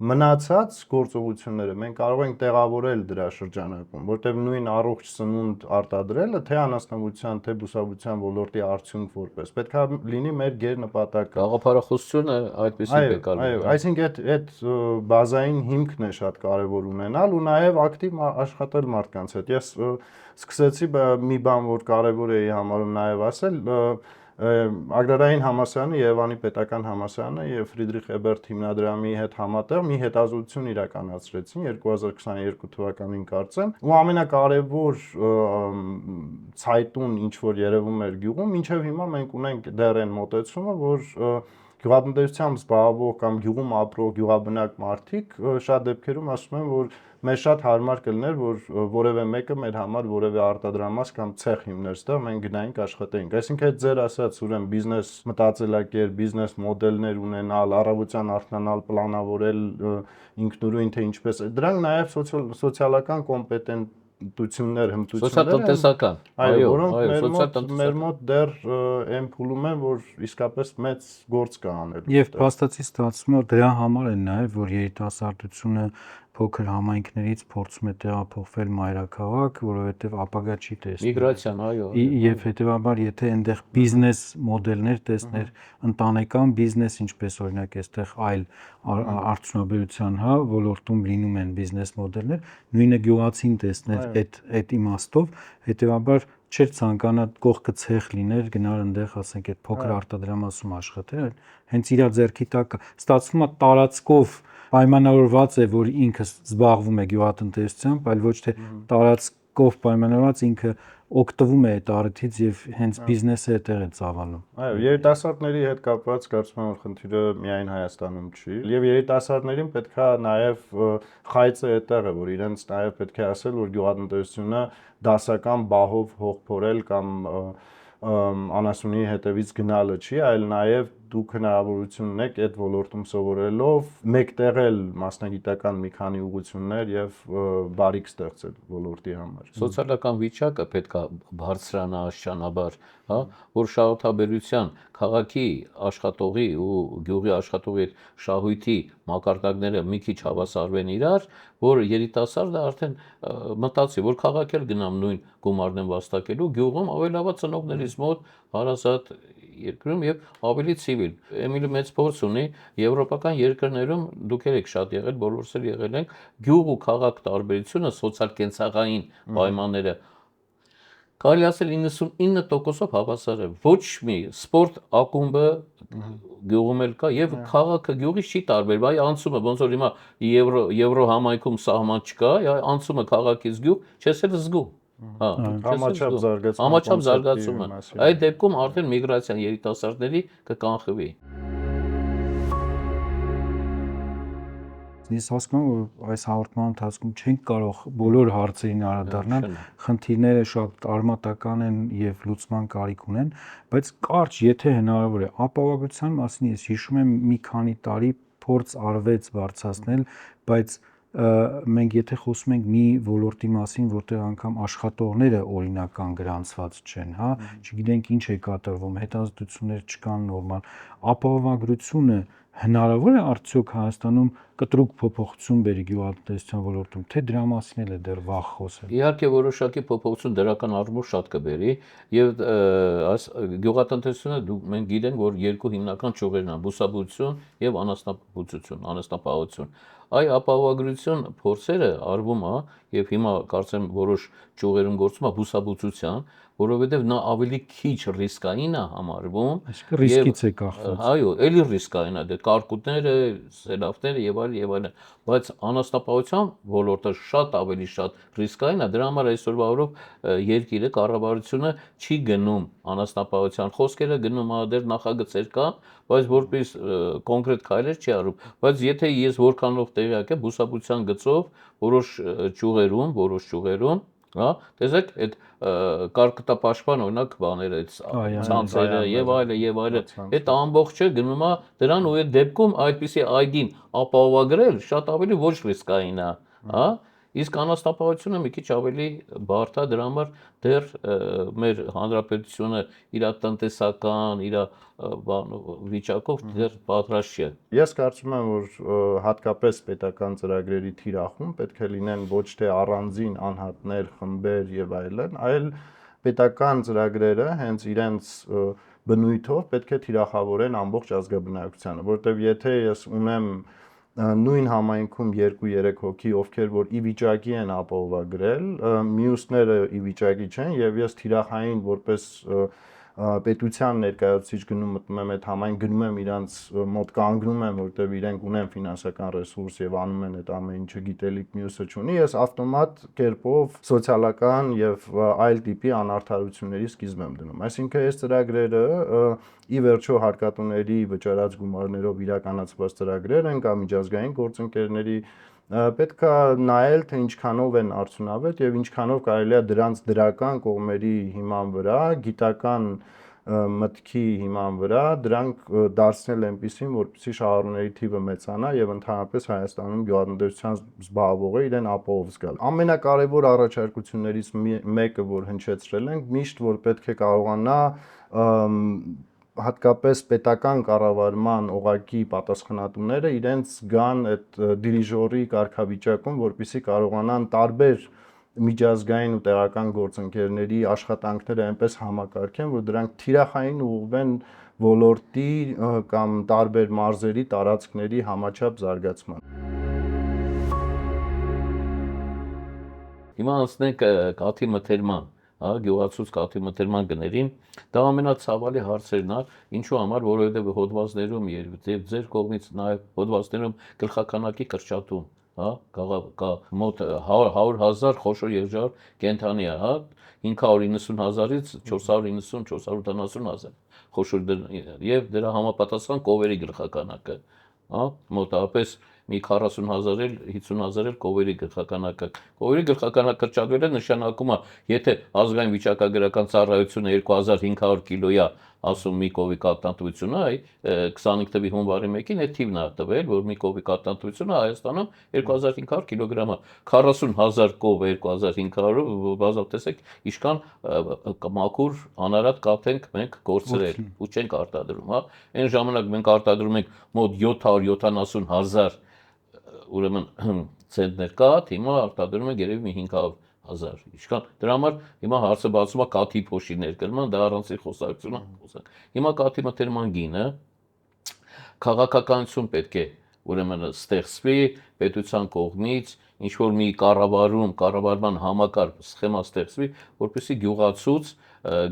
մնացած գործողությունները մենք կարող ենք տեղավորել դրա շրջանակում, որտեղ նույն առողջ սնունդ արտադրելը թե անասնաբուծության, թե բուսաբուծության ոլորտի արդյունք որպես պետք է լինի մեր գերնպատակը։ Գաղափարախոսությունը այդպեսի պետք է լինի։ Այսինքն այդ բազային հիմքն է շատ կարևոր ունենալ ու նաև ակտիվ աշխատել մարդկանց հետ։ Ես սկսեցի մի բան, որ կարևոր է համարում նաև ասել, Ագրարային համալսարանը, Երևանի պետական համալսարանը եւ Ֆրիդրիխ Էբերտ հիմնադրամի հետ համատեղ մի հետազոտություն իրականացրեցին 2022 թվականին կարծեմ, ու ամենակարևոր ցայտուն ինչ որ երևում էր գյուղում, մինչեւ հիմա մենք ունենք դեռ այն մոտեցումը, որ գյուղատնտեսությամբ զբաղվող կամ գյուղում ապրող գյուղաբնակ մարդիկ շատ դեպքերում ասում են, որ մեզ շատ հարմար կլիներ, որ որևէ մեկը մեր համար որևէ արտադրամաս կամ ցեխ հիմներ ստեղ մենք գնայինք աշխատեինք։ Այսինքն այդ ձեր ասած ուրեմն բիզնես մտածելակերպ, բիզնես մոդելներ ունենալ, առավոտյան արթնանալ, պլանավորել ինքնուրույն թե ինչպես, դրանք նաև սոցիալական կոմպետենտություններ, հմտություններ են, սոցիալ-տնտեսական, որոնք մեր մոտ դեռ այն փուլում են, որ իսկապես մեծ գործ կա անելու։ Եվ փաստացի ստացվում է դրա համար են նաև, որ երիտասարդությունը փոքր համայնքներից փորձում է տեղափոխվել մայրաքաղաք, որովհետև ապագա չի տեսնում։ Միգրացիան, այո։ Եվ հետեւաբար, եթե այնտեղ բիզնես մոդելներ տեսներ, ընտանեկան բիզնես, ինչպես օրինակ այստեղ այլ արդյունաբերության, ոլորտում լինում են բիզնես մոդելներ, նույնը գյուղացին տեսներ այդ իմաստով, հետեւաբար չէր ցանկանա կողքը ցեխ լիներ, գնար այնտեղ, ասենք, այդ փոքր արտադրամասում աշխատել, հենց իր ձեռքի տակ ստացվում է տարածքով պայմանավորված է, որ ինքը զբաղվում է գյուղատնտեսությամբ, այլ ոչ թե տարածքով պայմանավորված ինքը օգտվում է այդ առիթից եւ հենց բիզնեսը այդտեղ է ծավալում։ Այո, երիտասարդների հետ կապված կարծում եմ, որ խնդիրը միայն Հայաստանում չի։ Եվ երիտասարդներին պետքա նաեւ խայծը այդտեղ է, որ իրենց նաեւ պետք է ասել, որ գյուղատնտեսությունը դասական բահով հող փորել կամ անասունի հետևից գնալը չի, այլ նաև դուք հնարավորություն ունեք այդ ոլորտում սովորելով մեկտեղել մասնագիտական մի քանի ուղղություններ եւ բարիք ստեղծել ոլորտի համար։ Սոցիալական վիճակը պետք է բարձրանա աշճանաբար, որ շահութաբերության քաղաքի աշխատողի ու գյուղի աշխատողի շահույթի մակարդակները մի քիչ հավասարվեն իրար, որ երիտասարդը արդեն մտածի, որ քաղաք էլ գնամ նույն գումարն եմ վաստակելու, գյուղում ավելավա ծնողներից մոտ հարազատ երկրում եւ ավելի ցիվիլ։ Էմիլը մեծ փորձ ունի եվրոպական երկրներում, դուք եք շատ եղել, բոլորս էլ եղել ենք, գյուղ ու քաղաք տարբերությունը սոցիալ կենցաղային պայմանները կարելի ասել 99%-ով հավասար է։ Ոչ մի սպորտ ակումբը գյուղում էլ կա եւ քաղաքը գյուղից չի տարբեր, այ անցումը ոնց որ հիմա եվրո համայնքում սահման չկա, այ անցումը քաղաքից գյուղ չես էլ զգում։ Հա, Համաչափ զարգացման համաչափ կոնցեպտի զարգացումը։ մասին։ Այդ դեպքում արդեն միգրացիան երիտասարդների կկանխվի։ Ես հասկանում եմ, որ այս հաղորդման ընթացքում չենք կարող բոլոր հարցերին անդրադառնալ, խնդիրները շատ արմատական են եւ լուծման կարիք ունեն, բայց կարճ, եթե հնարավոր է, ապահովագրության մասին ես հիշում եմ մի քանի տարի փորձ արվեց բարձրացնել, բայց մենք եթե խոսում ենք մի ոլորտի մասին, որտեղ անգամ աշխատողները օրինական գրանցված չեն, հա, չգիտենք ինչ է կատարվում, հետազոտություններ չկան նորմալ, ապահովագրությունը հնարավոր է արդյոք Հայաստանում կտրուկ փոփոխություն բերի գյուղատնտեսության ոլորտում, թե դրա մասին էլ է դեռ վաղ խոսել։ Իհարկե որոշակի փոփոխություն դրական առումով շատ կբերի եւ այս գյուղատնտեսությունը մենք գիտենք, որ երկու հիմնական ճյուղերն են՝ բուսաբուծություն եւ անասնաբուծություն, անասնապահություն։ Այ ապահովագրություն փորձերը արվում է եւ հիմա կարծեմ որոշ ճյուղերում գործում է բուսաբուծության, որովհետեւ նա ավելի քիչ ռիսկային է համարվում։ Այսինքն ռիսկից է կախված։ Այո, էլի ռիսկային է, դե կարկուտները, սելավները եւ այլն, բայց անասնապահության ոլորտը շատ ավելի շատ ռիսկային է, դրա համար այսօրվա օրով երկիրը կառավարությունը չի գնում անասնապահության խոսքերը, գնում է դեռ նախագծեր կան, բայց որպես կոնկրետ քայլեր չի արում, բայց եթե ես որքանով տեղյակ եմ բուսաբուծության գծով որոշ ճյուղերում հա, տեսեք, այդ կարկտապաշտպան օրինակ բաները, այդ ցանցերը եւ այլն, այդ ամբողջը գնում է դրան ու այդ դեպքում այդպիսի այգին ապահովագրել շատ ավելի ոչ ռիսկային է, հա, իսկ անասնապահությունը մի քիչ ավելի բարդ է, դրա համար դեռ մեր հանրապետությունը իր տնտեսական, իր վիճակով դեռ պատրաստ չէ։ Ես կարծում եմ, որ հատկապես պետական ծրագրերի թիրախում պետք է լինեն ոչ թե առանձին անհատներ, խմբեր եւ այլն, այլ պետական ծրագրերը հենց իրենց բնույթով պետք է թիրախավորեն ամբողջ ազգաբնակությանը, որտեղ եթե ես ունեմ նույն համայնքում 2-3 հոգի, ովքեր որ ի վիճակի են ապահովագրել, մյուսները ի վիճակի չեն եւ ես թիրախային որպես պետության ներկայացուցիչ մտնում եմ այդ համայն, գնում եմ իրանց մոտ կանգնում եմ, որտեղ իրենք ունեն ֆինանսական ռեսուրս եւ անում են այդ ամեն ինչը, գիտելիք մյուսը չունի, ես ավտոմատ կերպով սոցիալական եւ այլ տիպի անարդարությունների սկիզբ եմ դնում։ Այսինքն այս ծրագրերը ի վերջո հարկատուների վճարած գումարներով իրականացված ծրագրեր են կամ միջազգային գործընկերների պետք է նայել, թե ինչքանով են արդյունավետ եւ ինչքանով կարելի է դրանց դրական կողմերի հիման վրա, գիտական մտքի հիման վրա դրանք դարձնել այնպիսին, որպեսզի շահառուների թիվը մեծանա եւ ընդհանրապես Հայաստանում գյուղատնտեսության զբաղվողը իրեն ապահով զգալ։ Ամենակարևոր առաջարկություններից մեկը, որ հնչեցրել ենք, միշտ որ պետք է կարողանա հատկապես պետական կառավարման օղակի պատասխանատուները իրենց զգան այդ դիրիժորի կարգավիճակում, որպեսզի կարողանան տարբեր միջազգային ու տեղական գործընկերների աշխատանքները այնպես համակարգեն, որ դրանք թիրախային ուղղվեն ոլորտի կամ տարբեր մարզերի տարածքների համաչափ զարգացման։ Հիմա անցնենք կաթի մթերման, հա, գյուղացուց կաթի մթերման գներին, դա ամենացավալի հարցերն է, ինչու համար, որովհետև հոդվածներում եւ ձեր կողմից նաեւ հոդվածներում գլխականակի կրճատում, հա, կա մոտ 100,000 խոշոր երջանիկ կենդանի է, հա, 590,000-ից 490-470,000 խոշոր եւ դրա համապատասխան կովերի գլխականակը, հա, մոտավորապես մի 40,000-ել 50,000 էլ կովերի գլխականակը։ Կովերի գլխականակը կրճատվելը նշանակում է, եթե ազգային վիճակագրական ծառայությունը 2500 կիլոյի է ասում մի կովի կաթնատվությունը, այ 25 թվականի հունվարի 1-ին այդ թիվն է տվել, որ մի կովի կաթնատվությունը Հայաստանում 2500 կիլոգրամ է, 40,000 կով 2500, բազով տեսեք, ինչքան մաքուր անարատ կաթ ենք մենք կորցրել ու չենք արտադրում, հա։ Այն ժամանակ մենք արտադրում ենք մոտ 770,000 ուրեմն ցենտներ կաթ, հիմա արտադրում ենք երևի մի 500,000, ինչքան դրա համար հիմա հարցը բացվում է կաթի փոշի ներկրման, դա առանցի խոսակցություն է խոսակ։ Հիմա կաթի մթերման գինը քաղաքականություն պետք է ուրեմն ստեղծվի պետության կողմից ինչ որ մի կառավարման համակարգ սխեմա ստեղծվի, որպեսզի գյուղացուց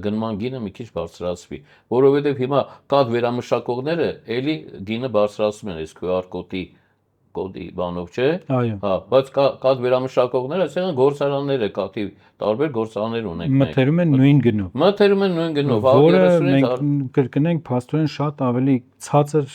գնման գինը մի քիչ բարձրացվի, որովհետև հիմա կաթ վերամշակողները էլի գինը բարձրացնում են այս QR կոդի բանով, չէ՞։ Այո։ Հա, բայց կաթ վերամշակողները, ասեն գործարանները, կաթի տարբեր գործարաններ ունենք մենք։ Մթերում են նույն գնով։ Մթերում են նույն գնով, Որը 130-ից մենք կրկնենք փաստորեն շատ ավելի ցածր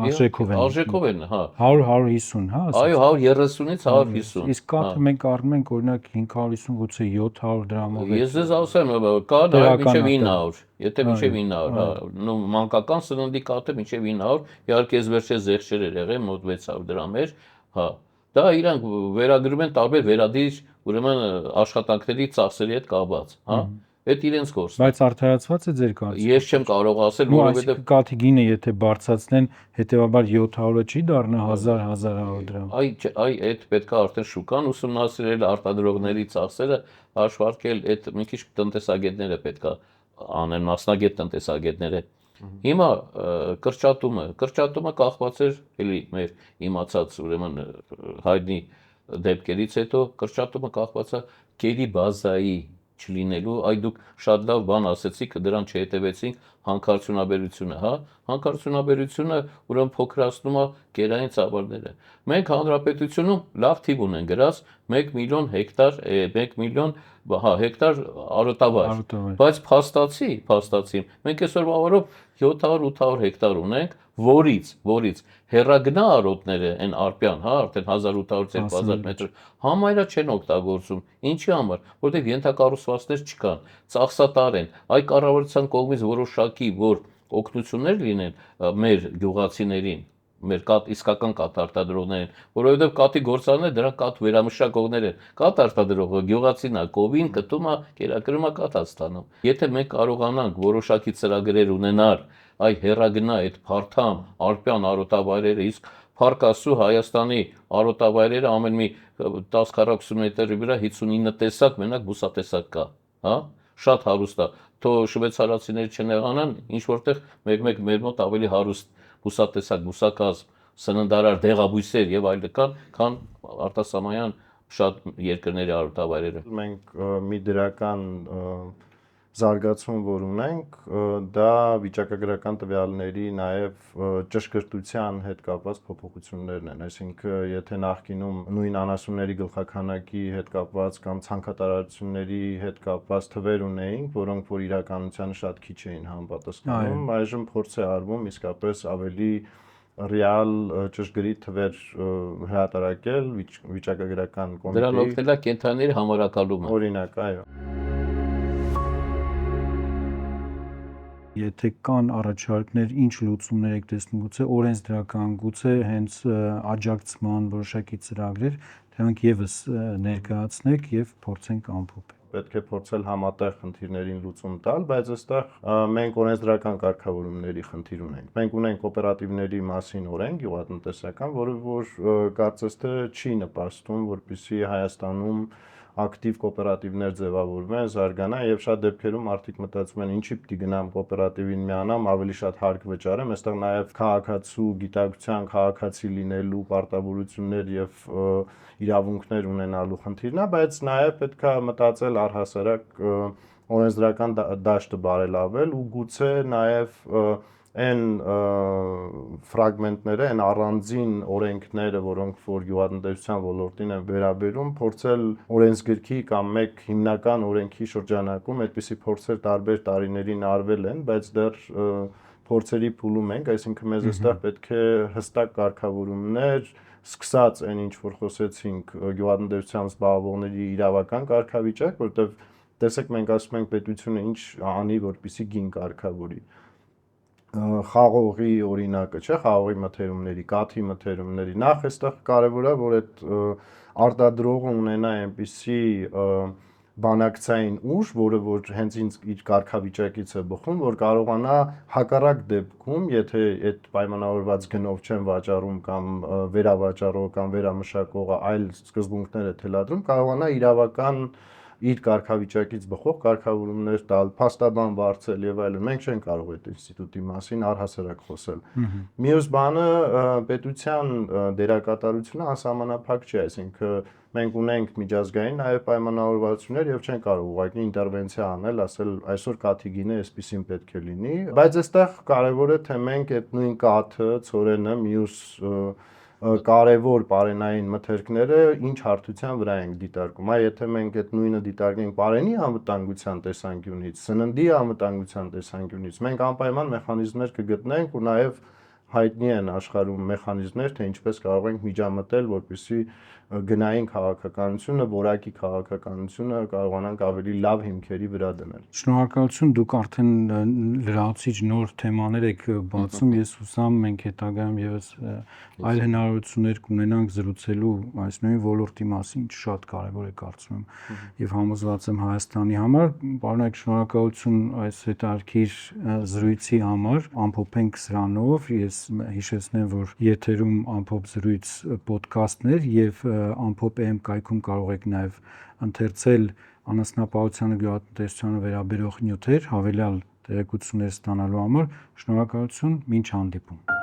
արժեքով են։ Արժեքով են, հա։ 100-150, հա, Այո, 130-ից 150։ Իսկ կաթը մենք առնում ենք օրինակ 550 գուցե 700 դրամով։ Ես ձեզ ասեմ, կա նաև մինչև 900, եթե մինչև 900, հա, նո մանկական սննդի կաթը մինչև 900, իհարկե ես վերջերս զեղչեր էր եղել, մոտ 600 դրամ էր, հա։ Դա իրանք վերագրում են տարբեր վերադիր, ուրեմն աշխատանքների ծախսերի հետ կապված, հա։ Այդ իրենց գործն է։ Բայց արդարացված է ձեր կարծիքով։ Ես չեմ կարող ասել, Ու որովհետև այսինքն կաթի գինը եթե բարձրացնեն, հետեւաբար 700-ը չի դառնա 1000-1100 դրամ։ այդ պետք է արդեն շուկան ուսումնասիրել, արտադրողների ծախսերը հաշվարկել, այդ մի քիչ տնտեսագետները պետք է անեն, մասնագետ տնտեսագետները։ Հիմա կրճատումը կախված էր էլի մեր իմացած ուրեմն հայտնի դեպքերից հետո կրճատումը կախված է գերի բազայի չլինելու, այ դուք շատ լավ բան ասեցիք, դրան չհետևեցինք, հանքարդյունաբերությունը, հա, հանքարդյունաբերությունը ուրեմն փոքրացնում է գերային ծավալները։ Մենք հանրապետությունում լավ թիվ ունեն գրած 1 միլիոն հեկտար, 1 միլիոն հեկտար արոտավայր, բայց փաստացի, մենք այսօր բավարով 700-800 հեկտար ունենք, որից հեռագնա արոտները, այն արպյան, հա, արդեն 1800-2000 մետր, համարյա չեն օգտագործում։ Ինչի համար, որտեղ ենթակառուցվածքներ չկան, ծախսատար են, այ կառավարության կողմից որոշակի, որ օգնություններ լինեն մեր գյուղացիներին, մեր իսկական կաթ արտադրողներին, որովհետև կաթի գործարանները դրանք կաթ վերամշակողներ են, կաթ արտադրողը գյուղացին է, կովին, կտում է, կերակրում է կաթ ստանում։ Եթե մենք կարողանանք որոշակի ծրագրեր ունենալ, այ հեռագնա այդ փարթամ, արպյան արոտավայրերը, իսկ փառք Աստծո Հայաստանի արոտավայրերը ամեն մի 10-40 մետրի վրա 59 տեսակ մենակ բուսատեսակ կա, հա, շատ հարուստ է։ Թող շվեյցարացիները չնեղանան, ինչ որտեղ մեկ մեր մոտ ավելի հարուստ բուսատեսակ, բուսակազմ, սննդարար դեղաբույսեր եւ այլն կան, քան արտասահմանյան շատ երկրների արոտավայրերը։ Մենք մի դրական զարգացում, որ ունենք, դա վիճակագրական տվյալների նաև ճշգրտության հետ կապված փոփոխություններն են, այսինքն եթե նախկինում նույն անասունների գլխաքանակի հետ կապված կամ ցանքատարածությունների հետ կապված թվեր ունեինք, որոնք որ իրականությանը շատ քիչ էին համապատասխանում, այժմ փորձ է արվում իսկապես ավելի ռեալ ճշգրիտ թվեր հրատարակել վիճակագրական կոմիտեի։ Դրան օգնել է կենտրոնների համարակալումը։ Օրինակ, այո։ Եթե կան առաջարկներ, ինչ լուծումներ եք տեսնում, գուցե օրենսդրական, գուցե հենց աջակցման որոշակի ծրագրեր, դրանք եւս ներկայացնեք եւ փորձենք ամփոփել։ Պետք է փորձել համատեղ խնդիրներին լուծում տալ, բայց այստեղ մենք օրենսդրական կարգավորումների խնդիր ունենք։ Մենք ունենք կոոպերատիվների մասին օրենք գյուղատնտեսական, որը որ կարծես թե չի նպաստում, որպեսզի Հայաստանում ակտիվ կոոպերատիվներ ձևավորվեն, զարգանան եւ շատ դեպքերում մարդիկ մտածում են ինչի պիտի գնամ կոոպերատիվին միանամ, ավելի շատ հարկ վճարեմ, այստեղ նաեւ քաղաքացու գիտակցության, քաղաքացի լինելու պարտավորություններ եւ իրավունքներ ունենալու խնդիրն է, բայց նաեւ պետք է մտածել առհասարակ օրենսդրական դաշտը բարելավել ու գուցե նաեւ այն ֆրագմենտները, այն առանձին օրենքները, որոնք որ գյուղատնտեսության ոլորտին են վերաբերում, փորձել օրենսգրքի կամ մեկ հիմնական օրենքի շրջանակում այդպիսի փորձեր տարբեր տարիներին արվել են, բայց դեռ փորձերի փուլում ենք, այսինքն մեզ այստեղ պետք է հստակ կարգավորումներ, սկսած այն ինչ որ խոսեցինք գյուղատնտեսությամբ զբաղվողների իրավական կարգավիճակ, որտեղ տեսեք մենք ասում ենք պետությունը ինչ անի, որպեսզի գին կարգավորի։ Խաղողի օրինակը, չէ, խաղողի մթերումների, կաթի մթերումների, նախ այստեղ կարևոր է, որ այդ արտադրողը ունենա այնպիսի բանակցային ուժ, որը որ հենց իր կարգավիճակից է բխում, որ կարողանա հակառակ դեպքում, եթե այդ պայմանավորված գնով չեն վաճառում կամ վերավաճառողը կամ վերամշակողը այլ սկզբունքներ է թելադրում, կարողանա իր կարգավիճակից բխող կարգավորումներ տալ, փաստաբան վարձել եւ այլն։ Մենք չենք կարող այդ ինստիտուտի մասին առհասարակ խոսել։ Մյուս բանը պետության դերակատարությունը անսահմանափակ չէ, այսինքն մենք ունենք միջազգային նաև պայմանավորվածություններ եւ չեն կարող ուղղակի ինտերվենցիա անել, ասել այսօր կաթի գինը այսպեսին պետք է լինի, բայց այստեղ կարևոր է թե մենք այդ նույն կաթը, ցորենը, մյուս կարևոր պարենային մթերքները ինչ հարթության վրա ենք դիտարկում։ Այ եթե մենք այդ նույնը դիտարկենք պարենի անվտանգության տեսանկյունից, սննդի անվտանգության տեսանկյունից, մենք անպայման մեխանիզմներ կգտնենք ու նաև հայտնի են աշխարհում մեխանիզմներ, թե ինչպես կարող ենք միջամտել, որպեսզի գնային քաղաքականությունը, որակի քաղաքականությունը կարողանանք ավելի լավ հիմքերի վրա դնել։ Շնորհակալություն, դուք արդեն լրացիչ նոր թեմաներ եք բացում, ես հուսամ մենք հետագայում եւս այլ հնարավորություններ կունենանք զրուցելու այս նույն ոլորտի մասին, ինչ շատ կարեւոր է կարծում եմ եւ համոզված եմ Հայաստանի համար։ Պարոն, շնորհակալություն այս հետաքրքիր զրույցի համար, ամփոփենք սրանով, ես հիշեցնեմ, որ եթերում ամփոփ զրույց ոդքասթներ եւ ամփոփ.am կայքում կարող եք նաեւ ընթերցել անասնապահությանը, գյուղատնտեսությանը վերաբերող նյութեր, հավելյալ տեղեկություններ ստանալու համար։ Շնորհակալություն, մինչ հանդիպում։